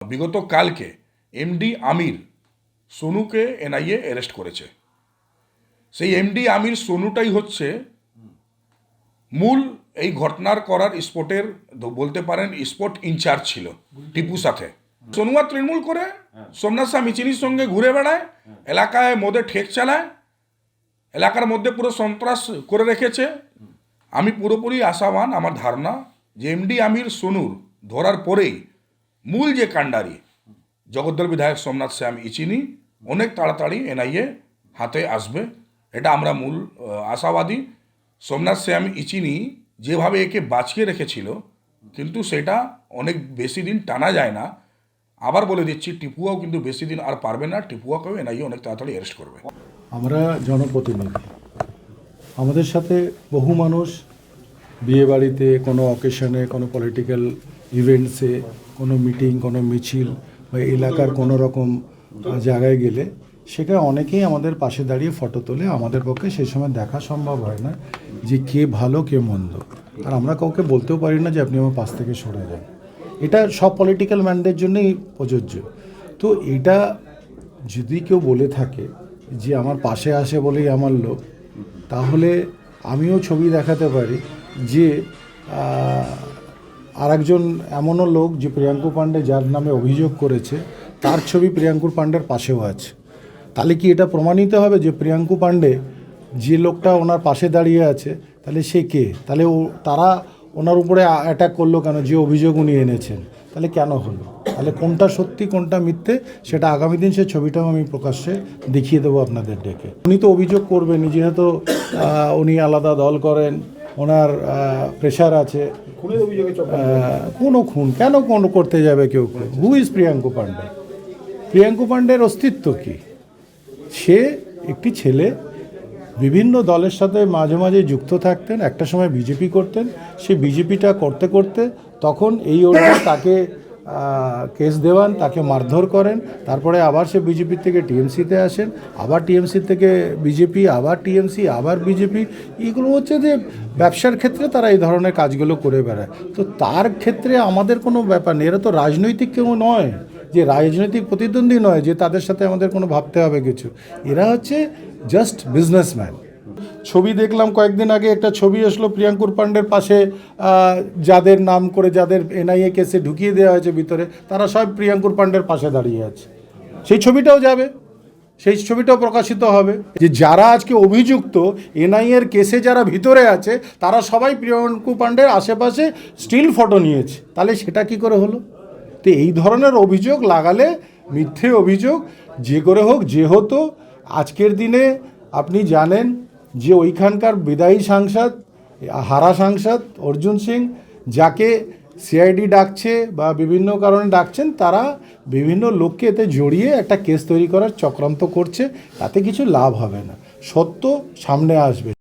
বিগত কালকে এমডি আমির সোনুকে NIA arrest করেছে। সেই এমডি আমির সোনুটাই হচ্ছে মূল এই ঘটনার করার স্পটের বলতে পারেন স্পট ইনচার্জ ছিল টিপুর সাথে। সোনুয়া তৃণমূল করে সোমনাথ শাহ মিচিনির সঙ্গে ঘুরে বেড়ায়, এলাকায় মধ্যে ঠেক চালায়, এলাকার মধ্যে পুরো সন্ত্রাস করে রেখেছে। আমি পুরোপুরি আশাবান, আমার ধারণা যে এমডি আমির সোনুর ধরার পরেই মূল যে কাণ্ডারি জগদ্দল বিধায়ক সোমনাথ শ্যাম ইচিনি অনেক তাড়াতাড়ি এনআইএ হাতে আসবে, এটা আমরা মূল আশাবাদী। সোমনাথ শ্যাম ইচিনি যেভাবে একে বাঁচিয়ে রেখেছিল, কিন্তু সেটা অনেক বেশি দিন টানা যায় না। আবার বলে দিচ্ছি, টিপুয়াও কিন্তু বেশি দিন আর পারবে না, টিপুয়াকেও এনআইএ অনেক তাড়াতাড়ি অ্যারেস্ট করবে। আমরা জনপ্রতিনিধি, আমাদের সাথে বহু মানুষ বিয়েবাড়িতে, কোনো অকেশনে, কোনো পলিটিক্যাল ইভেন্টসে, কোনো মিটিং, কোনো মিছিল বা এলাকার কোনো রকম জায়গায় গেলে সেখানে অনেকেই আমাদের পাশে দাঁড়িয়ে ফটো তোলে। আমাদের পক্ষে সেই সময় দেখা সম্ভব হয় না যে কে ভালো কে মন্দ, আর আমরা কাউকে বলতেও পারি না যে আপনি আমার পাশ থেকে সরে যান। এটা সব পলিটিক্যাল ম্যানদের জন্যই প্রযোজ্য। তো এটা যদি কেউ বলে থাকে যে আমার পাশে আসে বলেই আমার লোক, তাহলে আমিও ছবি দেখাতে পারি যে আরেকজন এমনও লোক যে প্রিয়াঙ্কু পাণ্ডে যার নামে অভিযোগ করেছে, তার ছবি প্রিয়াঙ্কুর পাণ্ডের পাশেও আছে। তাহলে কি এটা প্রমাণিত হবে যে প্রিয়াঙ্কু পাণ্ডে যে লোকটা ওনার পাশে দাঁড়িয়ে আছে, তাহলে সে কে? তাহলে তারা ওনার উপরে অ্যাটাক করলো কেন? যে অভিযোগ উনি এনেছেন, তাহলে কেন হলো? তাহলে কোনটা সত্যি কোনটা মিথ্যে সেটা আগামী দিন সে ছবিটাও আমি প্রকাশ্যে দেখিয়ে দেবো আপনাদের ডেকে। উনি তো অভিযোগ করবেন, যেহেতু উনি আলাদা দল করেন, ওনার প্রেশার আছে। কোনো খুন কেন করতে যাবে কেউ? Who is Priyanku Pandey? প্রিয়াঙ্কু পাণ্ডের অস্তিত্ব কী? সে একটি ছেলে, বিভিন্ন দলের সাথে মাঝে মাঝে যুক্ত থাকতেন, একটা সময় বিজেপি করতেন। সে বিজেপিটা করতে করতে তখন এই অর্জুন তাকে কেস দেওয়ান, তাকে মারধর করেন, তারপরে আবার সে বিজেপি থেকে টিএমসিতে আসেন, আবার টিএমসি থেকে বিজেপি, আবার টিএমসি, আবার বিজেপি। এগুলো হচ্ছে যে ব্যবসার ক্ষেত্রে তারা এই ধরনের কাজগুলো করে বেড়ায়। তো তার ক্ষেত্রে আমাদের কোনো ব্যাপার নেই। এরা তো রাজনৈতিক কেউ নয়, যে রাজনৈতিক প্রতিদ্বন্দ্বী নয় যে তাদের সাথে আমাদের কোনো ভাবতে হবে কিছু। এরা হচ্ছে জাস্ট বিজনেসম্যান। ছবি দেখলাম কয়েকদিন আগে, একটা ছবি আসলো প্রিয়াঙ্কুর পাণ্ডের পাশে, যাদের নাম করে যাদের এনআইএ কেসে ঢুকিয়ে দেওয়া হয়েছে ভিতরে, তারা সব প্রিয়াঙ্কুর পাণ্ডের পাশে দাঁড়িয়ে আছে। সেই ছবিটাও যাবে, সেই ছবিটাও প্রকাশিত হবে যে যারা আজকে অভিযুক্ত এনআইএর কেসে যারা ভিতরে আছে, তারা সবাই প্রিয়াঙ্কু পাণ্ডের আশেপাশে স্টিল ফটো নিয়েছে। তাহলে সেটা কি করে হলো? তো এই ধরনের অভিযোগ লাগালে, মিথ্যে অভিযোগ যে করে হোক, যেহেতু আজকের দিনে আপনি জানেন যে ওইখানকার বিদায়ী সাংসদ, হারা সাংসদ অর্জুন সিং, যাকে সিআইডি ডাকছে বা বিভিন্ন কারণে ডাকছেন, তারা বিভিন্ন লোককে এতে জড়িয়ে একটা কেস তৈরি করার চক্রান্ত করছে। তাতে কিছু লাভ হবে না, সত্য সামনে আসবে।